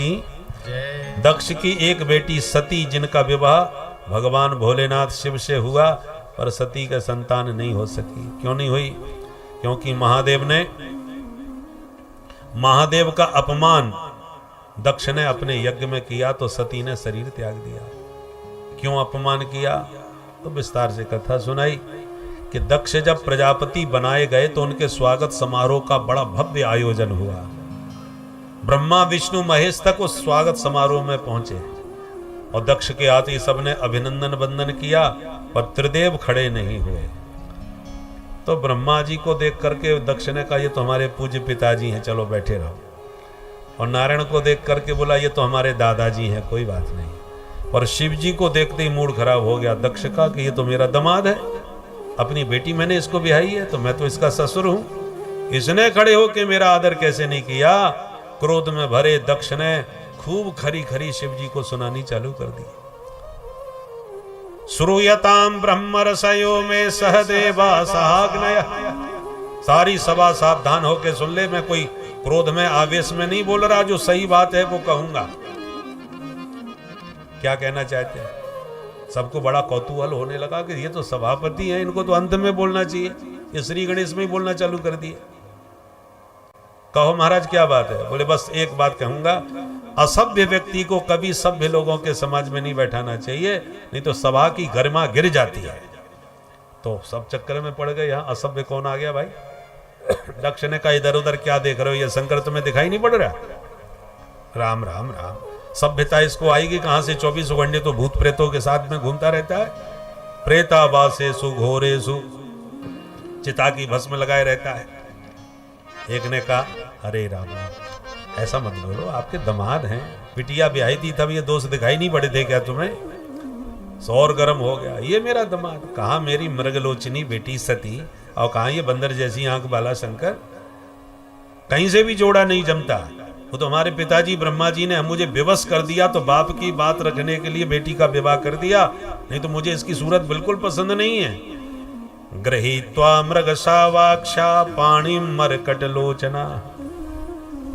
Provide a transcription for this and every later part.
की दक्ष की एक बेटी सती, जिनका विवाह भगवान भोलेनाथ शिव से हुआ, पर सती के संतान नहीं हो सकी। क्यों नहीं हुई? क्योंकि महादेव का अपमान दक्ष ने अपने यज्ञ में किया, तो सती ने शरीर त्याग दिया। क्यों अपमान किया? तो विस्तार से कथा सुनाई कि दक्ष जब प्रजापति बनाए गए तो उनके स्वागत समारोह का बड़ा भव्य आयोजन हुआ। ब्रह्मा विष्णु महेश तक उस स्वागत समारोह में पहुंचे और दक्ष के आते ही सबने अभिनंदन वंदन किया, पर त्रिदेव खड़े नहीं हुए। तो ब्रह्मा जी को देख करके दक्ष ने कहा, ये तो हमारे पूज्य पिताजी हैं, चलो बैठे रहो। और नारायण को देख करके बोला, ये तो हमारे दादाजी हैं, कोई बात नहीं। और शिव जी को देखते ही मूड खराब हो गया दक्ष का कि ये तो मेरा दामाद है, अपनी बेटी मैंने इसको ब्याही है, तो मैं तो इसका ससुर हूं, इसने खड़े होके मेरा आदर कैसे नहीं किया। क्रोध में भरे दक्ष ने खूब खरी खरी शिव जी को सुनानी चालू कर दी। श्रूयताम ब्रह्म रसयो में सहदेवा सहाग्नय। सारी सभा सावधान होके सुन ले, मैं कोई क्रोध में आवेश में नहीं बोल रहा, जो सही बात है वो कहूंगा। क्या कहना चाहते हैं? सबको बड़ा कौतूहल होने लगा कि ये तो सभापति हैं, इनको तो अंत में बोलना चाहिए, ये श्री गणेश में ही बोलना चालू कर दिए। कहो महाराज क्या बात है? बोले बस एक बात कहूंगा, असभ्य व्यक्ति को कभी सभ्य लोगों के समाज में नहीं बैठाना चाहिए, नहीं तो सभा की गरिमा गिर जाती है। तो सब चक्कर में पड़ गए, यहाँ असभ्य कौन आ गया भाई? दक्ष ने कहा, इधर उधर क्या देख रहे हो, ये शंकर तुम्हें दिखाई नहीं पड़ रहा? राम राम राम, सभ्यता इसको आएगी कहां से? 24 घंटे तो भूत प्रेतों के साथ में घूमता रहता है। प्रेतावासेसु घोरेसु, चिता की भस्म लगाए रहता है। एक ने कहा, अरे राम ऐसा मत बोलो, आपके दामाद हैं, बिटिया ब्याही थी तब ये दोष दिखाई नहीं पड़े थे क्या तुम्हें? सौर गर्म हो गया, ये मेरा दामाद, कहा मेरी मृगलोचनी बेटी सती, और कहा ये बंदर जैसी आंख वाला शंकर, कहीं से भी जोड़ा नहीं जमता। वो तो हमारे पिताजी ब्रह्मा जी ने मुझे विवश कर दिया, तो बाप की बात रखने के लिए बेटी का विवाह कर दिया, नहीं तो मुझे इसकी सूरत बिल्कुल पसंद नहीं है। गृहीत्वा मृगसावाक्षा पाणिम मरकटलोचना,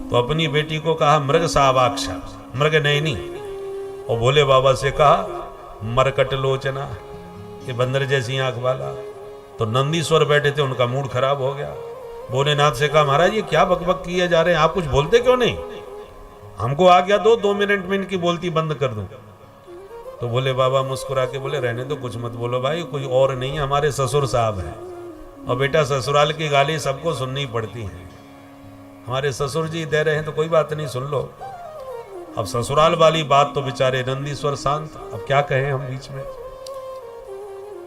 तो अपनी बेटी को कहा मृगसावाक्षा, मृग नयनी, और भोले बाबा से कहा मरकटलोचना, ये बंदर जैसी आंख वाला। तो नंदीश्वर बैठे थे, उनका मूड खराब हो गया। भोलेनाथ से कहा, महाराज ये क्या बकबक किए जा रहे हैं, आप कुछ बोलते क्यों नहीं? हमको आज्ञा दो, 2 मिनट में इनकी बोलती बंद कर दूं। तो भोले बाबा मुस्कुरा के बोले, रहने दो, कुछ मत बोलो भाई, कोई और नहीं है, हमारे ससुर साहब हैं। और बेटा ससुराल की गाली सबको सुननी पड़ती है, हमारे ससुर जी दे रहे हैं तो कोई बात नहीं, सुन लो। अब ससुराल वाली बात तो बेचारे नंदीश्वर शांत, अब क्या कहें हम बीच में।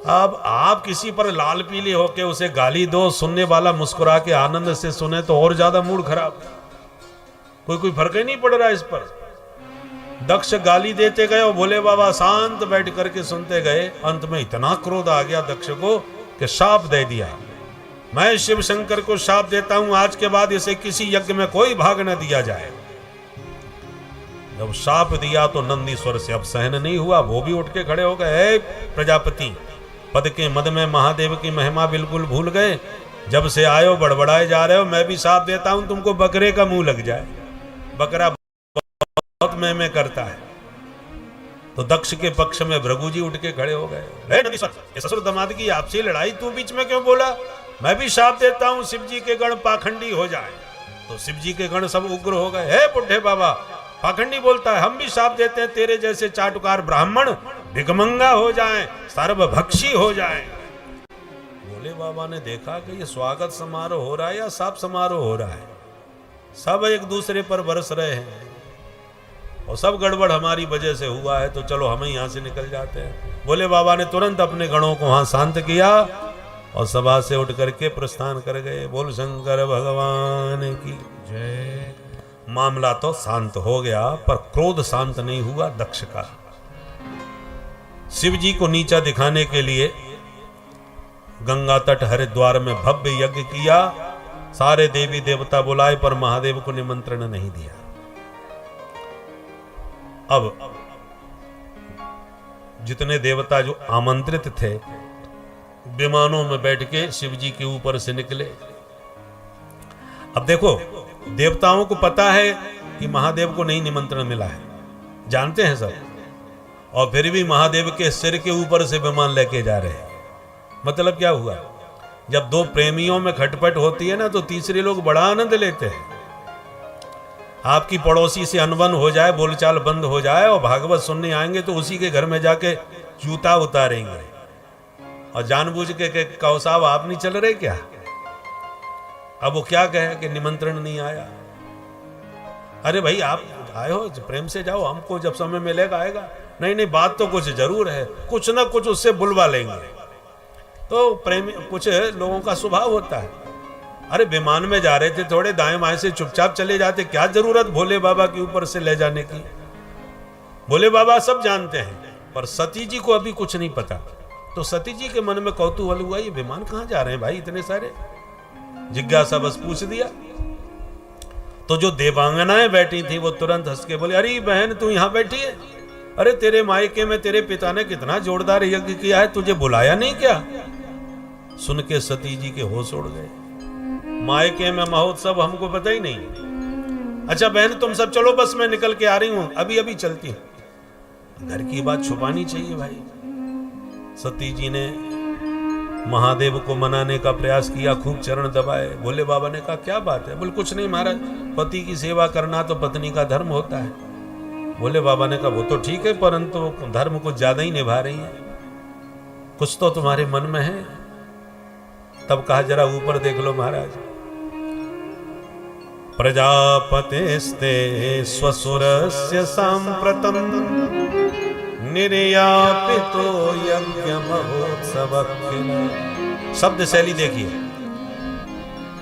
अब आप किसी पर लाल पीली होके उसे गाली दो, सुनने वाला मुस्कुरा के आनंद से सुने तो और ज्यादा मूड खराब। कोई फर्क ही नहीं पड़ रहा इस पर। दक्ष गाली देते गए और भोले बाबा शांत बैठ करके सुनते गए। अंत में इतना क्रोध आ गया दक्ष को कि शाप दे दिया, मैं शिव शंकर को शाप देता हूं, आज के बाद इसे किसी यज्ञ में कोई भाग न दिया जाए। जब शाप दिया तो नंदीश्वर से अब सहन नहीं हुआ, वो भी उठ के खड़े हो गए, प्रजापति पद के मद में महादेव की महिमा बिल्कुल भूल गए, जब से आए हो बड़बड़ाए जा रहे हो, मैं भी शाप देता हूं तुमको बकरे का मुंह लग जाए। बकरा बहुत में करता है। तो दक्ष के पक्ष में भृगु जी उठ के खड़े हो गए, ससुर दामाद की आपसी लड़ाई, तू बीच में क्यों बोला? मैं भी शाप देता हूं शिव जी के गण पाखंडी हो जाए। तो शिव जी के गण सब उग्र हो गए, हे बुढ़े बाबा पाखंडी बोलता है, हम भी शाप देते हैं तेरे जैसे चाटुकार ब्राह्मण भिखमंगा हो जाएं, सर्वभक्षी हो जाएं। भोले बाबा ने देखा कि ये स्वागत समारोह हो रहा है या शाप समारोह हो रहा है, सब एक दूसरे पर बरस रहे हैं और सब गड़बड़ हमारी वजह से हुआ है, तो चलो हम यहाँ से निकल जाते हैं। भोले बाबा ने तुरंत अपने गणों को वहां शांत किया और सभा से उठ करके प्रस्थान कर गए। बोल शंकर भगवान की जय। मामला तो शांत हो गया, पर क्रोध शांत नहीं हुआ दक्ष का। शिव जी को नीचा दिखाने के लिए गंगा तट हरिद्वार में भव्य यज्ञ किया, सारे देवी देवता बुलाए, पर महादेव को निमंत्रण नहीं दिया। अब जितने देवता जो आमंत्रित थे विमानों में बैठ के शिव जी के ऊपर से निकले। अब देखो, देवताओं को पता है कि महादेव को नहीं निमंत्रण मिला है, जानते हैं सब, और फिर भी महादेव के सिर के ऊपर से विमान लेके जा रहे हैं। मतलब क्या हुआ? जब दो प्रेमियों में खटपट होती है ना, तो तीसरे लोग बड़ा आनंद लेते हैं। आपकी पड़ोसी से अनबन हो जाए, बोलचाल बंद हो जाए, और भागवत सुनने आएंगे तो उसी के घर में जाके जूता उतारेंगे और जानबूझ के कहो साहब आप नहीं चल रहे क्या? अब वो क्या कहे कि निमंत्रण नहीं आया। अरे भाई आप आए हो, प्रेम से जाओ, हमको जब समय मिलेगा आएगा। नहीं नहीं, बात तो कुछ जरूर है, कुछ ना कुछ उससे बुलवा लेंगे। तो प्रेमी कुछ लोगों का स्वभाव होता है। अरे विमान में जा रहे थे, थोड़े दाएं बाएं से चुपचाप चले जाते, क्या जरूरत भोले बाबा के ऊपर से ले जाने की? भोले बाबा सब जानते हैं, पर सती जी को अभी कुछ नहीं पता। तो सती जी के मन में कौतूहल हुआ, ये विमान कहां जा रहे हैं भाई इतने सारे? जिज्ञासा बस पूछ दिया। तो जो देवांगनाएं बैठी थी वो तुरंत हंस के बोले, अरे बहन तू यहां बैठी है? अरे तेरे मायके में तेरे पिता ने कितना जोरदार यज्ञ किया है, तुझे बुलाया नहीं क्या? सुन के सती जी के होश उड़ गए। मायके में महोत्सव हमको पता ही नहीं। अच्छा बहन तुम सब चलो, बस मैं निकल के आ रही हूं, अभी अभी चलती हूं। घर की बात छुपानी चाहिए भाई। सती जी ने महादेव को मनाने का प्रयास किया, खूब चरण दबाए। भोले बाबा ने कहा क्या बात है? बोले कुछ नहीं महाराज, पति की सेवा करना तो पत्नी का धर्म होता है। भोले बाबा ने कहा वो तो ठीक है, परंतु धर्म कुछ ज्यादा ही निभा रही है, कुछ तो तुम्हारे मन में है। तब कहा जरा ऊपर देख लो महाराज। प्रजापतिस्ते स्वसुरस्य सांप्रतम निर्यापितो यज्ञ महोत्सव। शब्द शैली देखिए,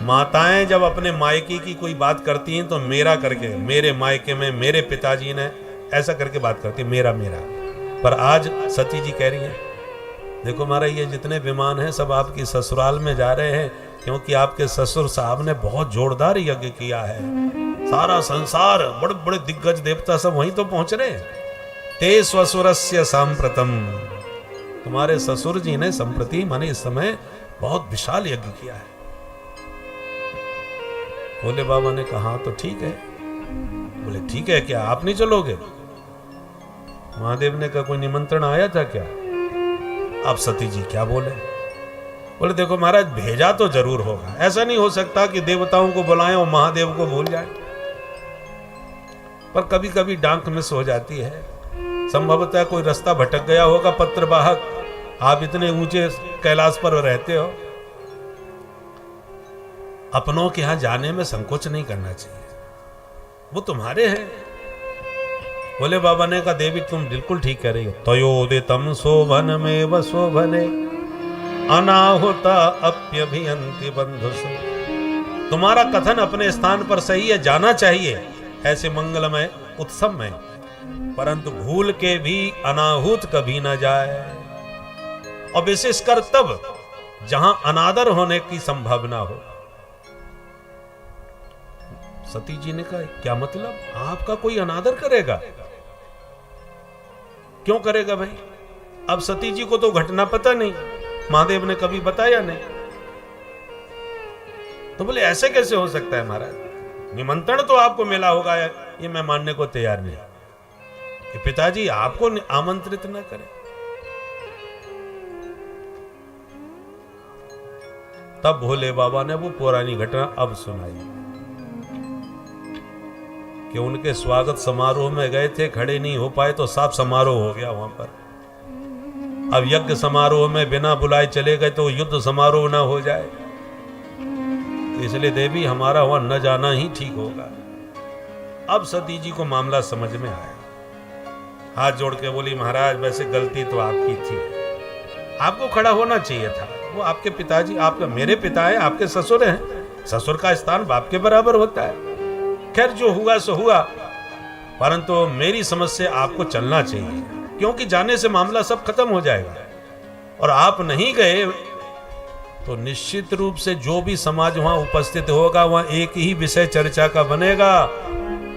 माताएं जब अपने मायके की कोई बात करती हैं तो मेरा करके, मेरे मायके में मेरे पिताजी ने ऐसा करके बात करती है, मेरा मेरा। पर आज सती जी कह रही हैं देखो महाराज ये जितने विमान हैं सब आपकी ससुराल में जा रहे हैं, क्योंकि आपके ससुर साहब ने बहुत जोरदार यज्ञ किया है। सारा संसार, बड़े बड़े दिग्गज देवता सब वहीं तो पहुंच रहे हैं। ते स्वसुरस्य सांप्रतम, तुम्हारे ससुर जी ने संप्रति माने इस समय बहुत विशाल यज्ञ किया है। भोले बाबा ने कहा तो ठीक है। बोले ठीक है क्या आप नहीं चलोगे? महादेव ने कहा कोई निमंत्रण आया था क्या? अब सती जी क्या बोले? बोले देखो महाराज भेजा तो जरूर होगा, ऐसा नहीं हो सकता कि देवताओं को बुलाएं और महादेव को भूल जाएं। पर कभी कभी डांक मिस हो जाती है, संभवतः कोई रास्ता भटक गया होगा पत्रवाहक। आप इतने ऊंचे कैलाश पर रहते हो, अपनों के यहां जाने में संकोच नहीं करना चाहिए, वो तुम्हारे हैं। बोले बाबा ने कहा देवी तुम बिल्कुल ठीक कह रही हो। तयोदितम शोभन में व शोभने अनाहुता अप्यभियंति बंधुसु। तुम्हारा कथन अपने स्थान पर सही है, जाना चाहिए ऐसे मंगलमय उत्सव में, परंतु भूल के भी अनाहुत कभी न जाए, और विशेषकर तब जहां अनादर होने की संभावना हो। सती जी ने कहा क्या मतलब? आपका कोई अनादर करेगा? क्यों करेगा भाई? अब सती जी को तो घटना पता नहीं, महादेव ने कभी बताया नहीं। तो बोले ऐसे कैसे हो सकता है महाराज? निमंत्रण तो आपको मिला होगा, ये मैं मानने को तैयार नहीं कि पिताजी आपको आमंत्रित न करें। तब भोले बाबा ने वो पुरानी घटना अब सुनाई कि उनके स्वागत समारोह में गए थे, खड़े नहीं हो पाए तो साफ समारोह हो गया वहां पर। अब यज्ञ समारोह में बिना बुलाए चले गए तो युद्ध समारोह ना हो जाए, इसलिए देवी हमारा वहां न जाना ही ठीक होगा। अब सती जी को मामला समझ में आया, हाथ जोड़ के बोली महाराज वैसे गलती तो आपकी थी, आपको खड़ा होना चाहिए था। वो आपके पिताजी, आपका मेरे पिता है, आपके ससुर हैं, ससुर का स्थान बाप के बराबर होता है। खैर जो हुआ सो हुआ, परंतु मेरी समझ से आपको चलना चाहिए, क्योंकि जाने से मामला सब खत्म हो जाएगा। और आप नहीं गए तो निश्चित रूप से जो भी समाज वहां उपस्थित होगा वहां एक ही विषय चर्चा का बनेगा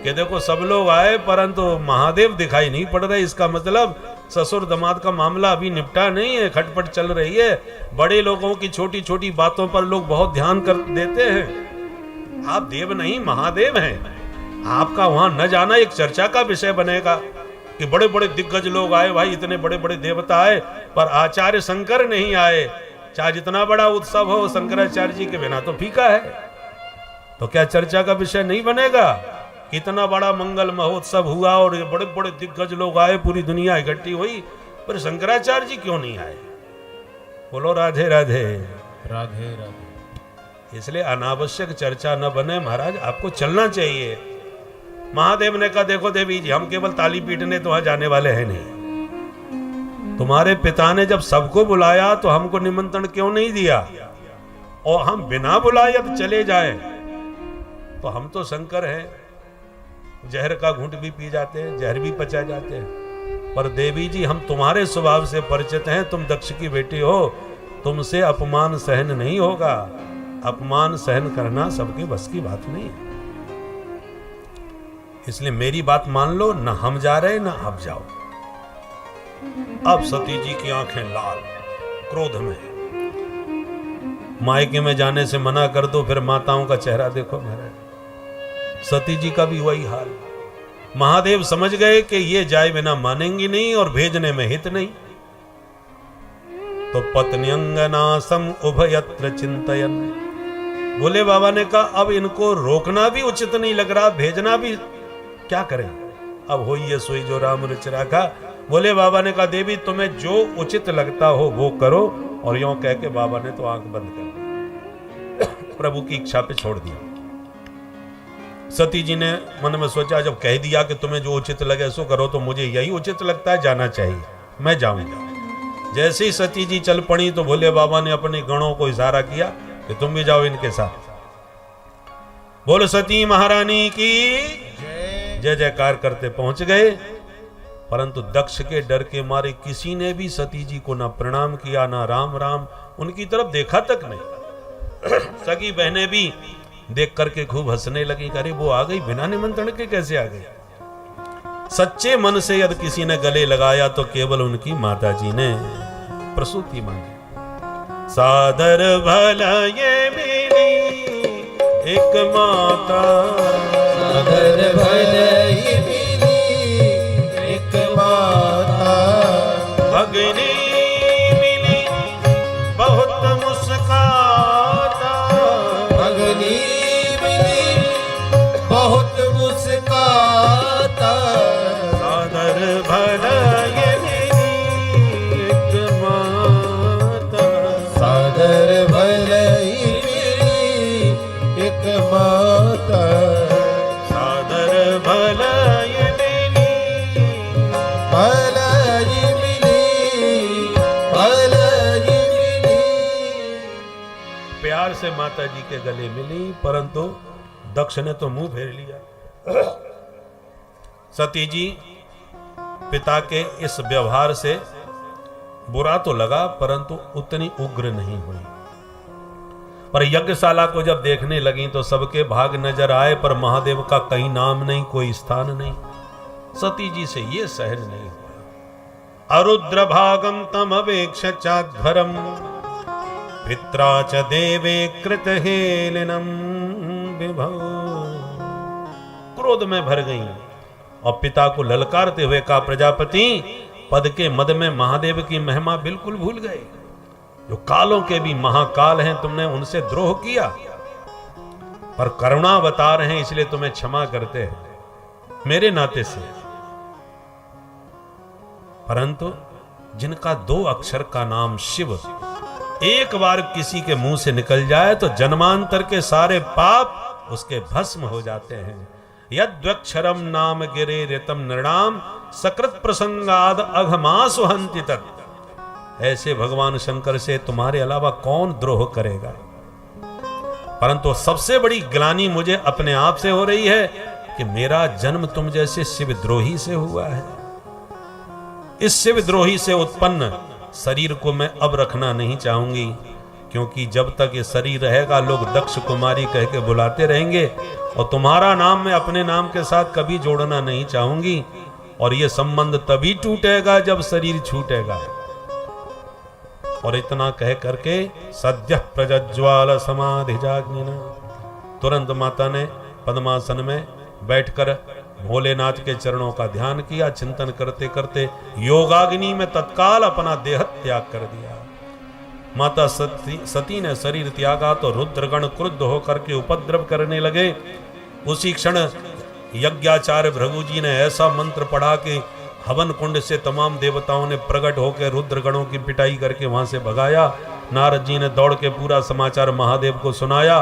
कि देखो सब लोग आए परंतु महादेव दिखाई नहीं पड़ रहे। इसका मतलब ससुर दामाद का मामला अभी निपटा नहीं है, खटपट चल रही है। बड़े लोगों की छोटी छोटी बातों पर लोग बहुत ध्यान कर देते हैं, आप देव नहीं महादेव हैं। आपका वहां न जाना एक चर्चा का विषय बनेगा कि बड़े बड़े दिग्गज लोग आए, भाई इतने बड़े बड़े देवता आए, पर आचार्य शंकर नहीं आए। चाहे जितना बड़ा उत्सव हो, शंकराचार्य जी के बिना तो फीका है। तो क्या चर्चा का विषय नहीं बनेगा? इतना बड़ा मंगल महोत्सव हुआ और ये बड़े बड़े दिग्गज लोग आए, पूरी दुनिया इकट्ठी हुई, पर शंकराचार्य जी क्यों नहीं आए? बोलो राधे राधे। राधे राधे। इसलिए अनावश्यक चर्चा न बने महाराज, आपको चलना चाहिए। महादेव ने कहा देखो देवी जी, हम केवल ताली पीटने तो वहां जाने वाले हैं नहीं। तुम्हारे पिता ने जब सबको बुलाया तो हमको निमंत्रण क्यों नहीं दिया? और हम बिना बुलाए अब चले जाए तो हम तो शंकर हैं, जहर का घूंट भी पी जाते हैं, जहर भी पचा जाते हैं। पर देवी जी हम तुम्हारे स्वभाव से परिचित हैं, तुम दक्ष की बेटी हो, तुमसे अपमान सहन नहीं होगा। अपमान सहन करना सबके बस की बात नहीं है। इसलिए मेरी बात मान लो, ना हम जा रहे ना आप जाओ। अब सती जी की आंखें लाल, क्रोध में। मायके में जाने से मना कर दो, फिर माताओं का चेहरा देखो महाराज। सती जी का भी वही हाल। महादेव समझ गए कि ये जाए बिना मानेंगी नहीं और भेजने में हित नहीं। तो पत्न्यंगनासम उभयत्र चिंतयन, बोले बाबा ने कहा अब इनको रोकना भी उचित नहीं लग रहा, भेजना भी, क्या करें? अब हो ये सोई जो राम रुचि राखा। बोले बाबा ने कहा देवी तुम्हें जो उचित लगता हो वो करो। और यूं कह के बाबा ने तो आंख बंद कर दी, प्रभु की इच्छा पे छोड़ दिया। सती जी ने मन में सोचा जब कह दिया कि तुम्हें जो उचित लगे सो करो, तो मुझे यही उचित लगता है, जाना चाहिए, मैं जाऊंगा। जैसे ही सती जी चल पड़ी तो भोले बाबा ने अपने गणों को इशारा किया कि तुम भी जाओ इनके साथ। बोलो सती महारानी की जय जयकार करते पहुंच गए। परंतु दक्ष के डर के मारे किसी ने भी सती जी को ना प्रणाम किया, ना राम राम, उनकी तरफ देखा तक नहीं। सगी बहनें भी देख करके खूब हंसने लगी, अरे वो आ गई बिना निमंत्रण के, कैसे आ गई? सच्चे मन से यदि किसी ने गले लगाया तो केवल उनकी माता जी ने प्रसूति मांगी। सादर भला ये मिली एक माता, सादर भला ये मिली एक माता, भगनी मिली बहुत मुस्काता, भगनी मिली बहुत मुस्काता, सादर भला ये मिली एक माता, सादर भला ये मिली एक माता, सादर भला ये मिली, भला ये मिली, भला ये मिली। प्यार से माता जी के गले मिली, परंतु दक्ष ने तो मुंह फेर लिया। सती जी पिता के इस व्यवहार से बुरा तो लगा, परंतु उतनी उग्र नहीं हुई। पर यज्ञशाला को जब देखने लगी तो सबके भाग नजर आए, पर महादेव का कहीं नाम नहीं, कोई स्थान नहीं। सती जी से ये सहन नहीं हुआ। अरुद्र भागम तम अवेक्ष चाध्वरम, पित्रा च देवे कृत हेलिनम विभव। क्रोध में भर गई और पिता को ललकारते हुए कहा, प्रजापति पद के मद में महादेव की महिमा बिल्कुल भूल गए। जो कालों के भी महाकाल हैं, तुमने उनसे द्रोह किया, पर करुणा अवतार हैं इसलिए तुम्हें क्षमा करते हैं मेरे नाते से। परंतु जिनका 2 अक्षर का नाम शिव एक बार किसी के मुंह से निकल जाए तो जन्मांतर के सारे पाप उसके भस्म हो जाते हैं। यद्वक्षरम नाम गिरे ऋतम नृणाम सकृत प्रसंगाद अघमासु हन्ति तत्। ऐसे भगवान शंकर से तुम्हारे अलावा कौन द्रोह करेगा? परंतु सबसे बड़ी ग्लानि मुझे अपने आप से हो रही है कि मेरा जन्म तुम जैसे शिवद्रोही से हुआ है। इस शिवद्रोही से उत्पन्न शरीर को मैं अब रखना नहीं चाहूंगी, क्योंकि जब तक ये शरीर रहेगा लोग दक्ष कुमारी कह के बुलाते रहेंगे, और तुम्हारा नाम मैं अपने नाम के साथ कभी जोड़ना नहीं चाहूंगी। और ये संबंध तभी टूटेगा जब शरीर छूटेगा। और इतना कह करके सद्य प्रज्ज्वाल समाधि जाग्निना तुरंत माता ने पद्मासन में बैठकर भोलेनाथ के चरणों का ध्यान किया। चिंतन करते करते योगाग्नि में तत्काल अपना देह त्याग कर दिया। माता सती ने शरीर त्यागा तो रुद्रगण क्रुद्ध होकर के उपद्रव करने लगे। उसी क्षण यज्ञाचार्य भृगु जी ने ऐसा मंत्र पढ़ा कि हवन कुंड से तमाम देवताओं ने प्रकट होकर रुद्रगणों की पिटाई करके वहां से भगाया। नारद जी ने दौड़ के पूरा समाचार महादेव को सुनाया।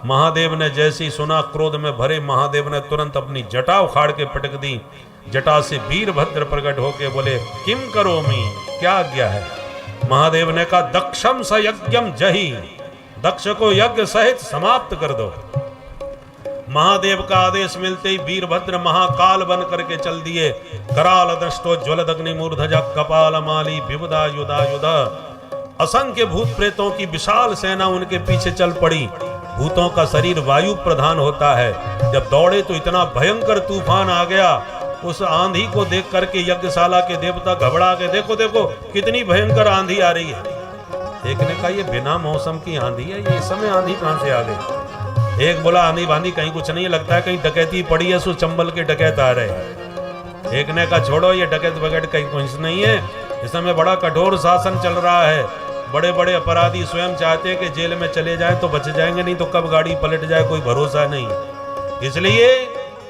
महादेव ने जैसे ही सुना, क्रोध में भरे महादेव ने तुरंत अपनी जटा उखाड़ के पटक दी। जटा से वीरभद्र प्रकट होके बोले, किम करोमि, क्या आज्ञा है? महादेव ने कहा, दक्षम स यज्ञम जहि, दक्ष को यज्ञ सहित समाप्त कर दो। महादेव का आदेश मिलते ही वीरभद्र महाकाल बन करके चल दिए। कराल दृष्टो ज्वलदग्नि मूर्धजा कपाल माली विबुधा युधा युधा। असंख्य भूत प्रेतों की विशाल सेना उनके पीछे चल पड़ी। भूतों का शरीर वायु प्रधान होता है। जब दौड़े तो इतना भयंकर तूफान आ गया। उस आंधी को देख करके यज्ञशाला के देवता घबरा गए। देखो देखो कितनी भयंकर आंधी आ रही है। एक ने कहा, ये बिना मौसम की आंधी है, ये समय आंधी कहां से आ गई? एक बोला, आंधी बांधी कहीं कुछ नहीं, लगता है कहीं डकैती पड़ी है, सो चंबल के डकैत आ रहे हैं। एक ने कहा, छोड़ो ये डकैत वगैरह कहीं कुछ नहीं है, इस समय बड़ा कठोर शासन चल रहा है। बड़े बड़े अपराधी स्वयं चाहते हैं कि जेल में चले जाएं तो बच जाएंगे, नहीं तो कब गाड़ी पलट जाए कोई भरोसा नहीं। इसलिए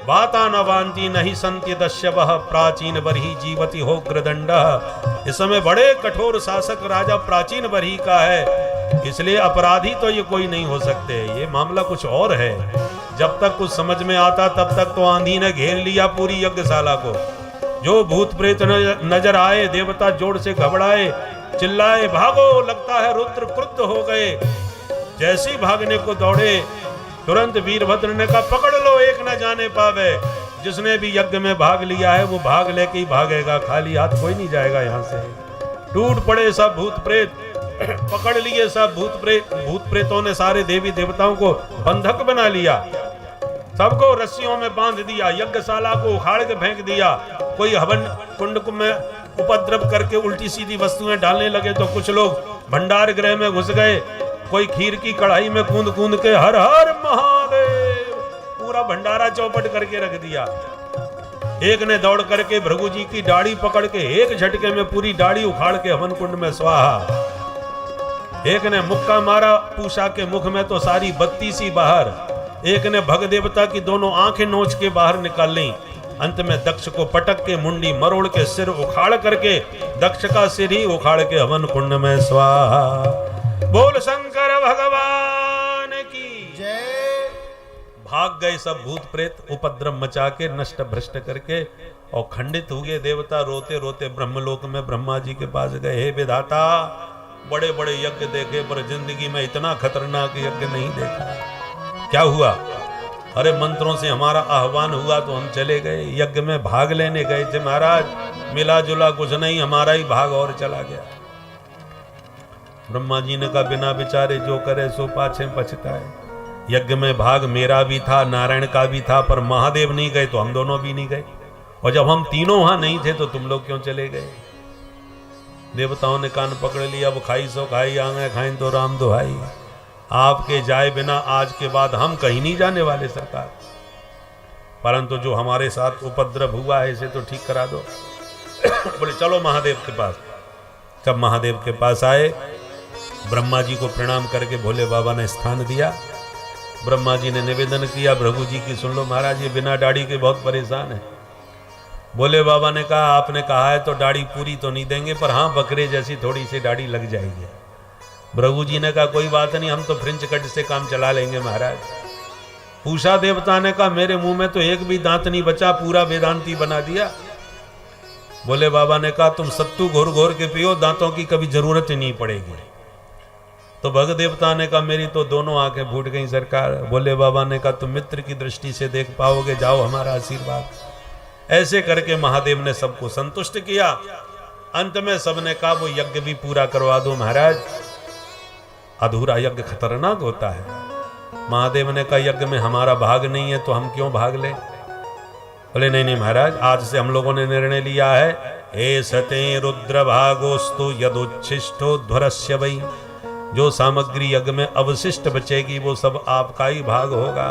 वाता न वांति नहीं संति दस्यवः प्राचीन बरही जीवति हो ग्रदंडः। इस समय बड़े कठोर शासक राजा प्राचीन बरही का है, इसलिए अपराधी तो ये कोई नहीं हो सकते। ये मामला कुछ और है। जब तक कुछ समझ में आता तब तक तो आंधी ने घेर लिया पूरी यज्ञशाला को। जो भूत प्रेत नजर आए, देवता जोर से घबराए, चिल्लाए, भागो, लगता है रुद्र क्रुद्ध हो गए। जैसे ही भागने को दौड़े, तुरंत वीरभद्र ने कहा, पकड़ लो, एक न जाने पावे। जिसने भी यज्ञ में भाग लिया है वो भाग लेके ही भागेगा, खाली हाथ कोई नहीं जाएगा यहां से। टूट पड़े सब भूत प्रेत, पकड़ लिए सब भूत प्रेतों ने सारे देवी देवताओं को बंधक बना लिया, सबको रस्सियों में बांध दिया, यज्ञशाला को उखाड़ के फेंक दिया। कोई हवन कुंड में उपद्रव करके उल्टी सीधी वस्तुएं डालने लगे तो कुछ लोग भंडार गृह में घुस गए। कोई खीर की कढ़ाई में कूंद कूंद के हर हर महादेव पूरा भंडारा चौपट करके रख दिया। एक ने दौड़ करके भृगु जी की दाढ़ी पकड़ के एक झटके में पूरी दाढ़ी उखाड़ के हवन कुंड में स्वाहा। एक ने मुक्का मारा पूषा के मुख में तो सारी बत्ती सी बाहर। एक ने भग देवता की दोनों आंखें नोच के बाहर निकाल ली। अंत में दक्ष को पटक के मुंडी मरोड़ के सिर उखाड़ करके दक्ष का सिर ही उखाड़ के हवन कुंड में स्वाहा। बोल शंकर भगवान की जय। भाग गए सब भूत प्रेत उपद्रव मचा के, नष्ट भ्रष्ट करके, और खंडित हुए देवता रोते रोते ब्रह्मलोक में ब्रह्मा जी के पास गए। हे विधाता, बड़े बड़े यज्ञ देखे पर जिंदगी में इतना खतरनाक यज्ञ नहीं देखा। क्या हुआ? अरे मंत्रों से हमारा आह्वान हुआ तो हम चले गए, यज्ञ में भाग लेने गए थे महाराज, मिला जुला कुछ नहीं, हमारा ही भाग और चला गया। ब्रह्मा जी ने कहा, बिना विचारे जो करे सो पाछे पछताए। यज्ञ में भाग मेरा भी था, नारायण का भी था, पर महादेव नहीं गए तो हम दोनों भी नहीं गए। और जब हम तीनों वहां नहीं थे तो तुम लोग क्यों चले गए? देवताओं ने कान पकड़ लिया, वो खाई सो खाई, आंगे खाई तो राम दुहाई। आपके जाए बिना आज के बाद हम कहीं नहीं जाने वाले सरकार, परंतु जो हमारे साथ उपद्रव हुआ है इसे तो ठीक करा दो। बोले चलो महादेव के पास। जब महादेव के पास आए, ब्रह्मा जी को प्रणाम करके भोले बाबा ने स्थान दिया। ब्रह्मा जी ने निवेदन किया, भृगु जी की सुन लो महाराज, ये बिना दाढ़ी के बहुत परेशान है। भोले बाबा ने कहा, आपने कहा है तो दाढ़ी पूरी तो नहीं देंगे, पर हाँ बकरे जैसी थोड़ी सी दाढ़ी लग जाएगी। भृगु जी ने कहा, कोई बात नहीं, हम तो फ्रेंच कट से काम चला लेंगे महाराज। पूषा देवता ने कहा, मेरे मुंह में तो एक भी दांत नहीं बचा, पूरा वेदांती बना दिया। भोले बाबा ने कहा, तुम सत्तू घोर घोर के पियो, दांतों की कभी जरूरत ही नहीं पड़ेगी। तो भग देवता ने कहा, मेरी तो दोनों आंखें फूट गई सरकार। भोले बाबा ने कहा, तुम मित्र की दृष्टि से देख पाओगे, जाओ हमारा आशीर्वाद। ऐसे करके महादेव ने सबको संतुष्ट किया। अंत में सबने कहा, वो यज्ञ भी पूरा करवा दो महाराज, अधूरा यज्ञ खतरनाक होता है। महादेव ने कहा, यज्ञ में हमारा भाग नहीं है तो हम क्यों भाग लें? बोले नहीं नहीं महाराज, आज से हम लोगों ने निर्णय लिया है, ए सते रुद्र भागोस्तु यदुच्छिष्टो ध्वरस्य वै जो सामग्री यज्ञ में अवशिष्ट बचेगी वो सब आपका ही भाग होगा।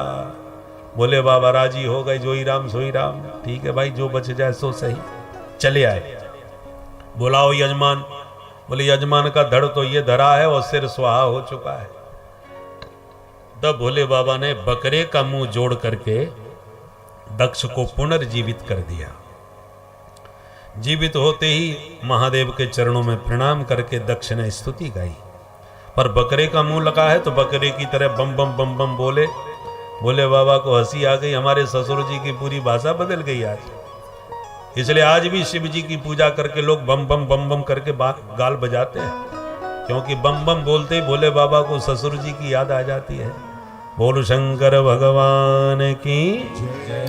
बोले बाबा राजी हो गए, जो ही राम सोई राम। ठीक है भाई, जो बच जाए सो सही। चले आए, बुलाओ यजमान। बोले यजमान का धड़ तो ये धरा है और सिर सुहा हो चुका है। तब भोले बाबा ने बकरे का मुंह जोड़ करके दक्ष को पुनर्जीवित कर दिया। जीवित होते ही महादेव के चरणों में प्रणाम करके दक्ष ने स्तुति गाई। पर बकरे का मुंह लगा है तो बकरे की तरह बम बम बम बम बोले। बोले बाबा को हंसी आ गई, हमारे ससुर जी की पूरी भाषा बदल गई आज। इसलिए आज भी शिव जी की पूजा करके लोग बम बम करके गाल बजाते हैं, क्योंकि बम बम बोलते ही भोले बाबा को ससुर जी की याद आ जाती है। बोल शंकर भगवान की जय।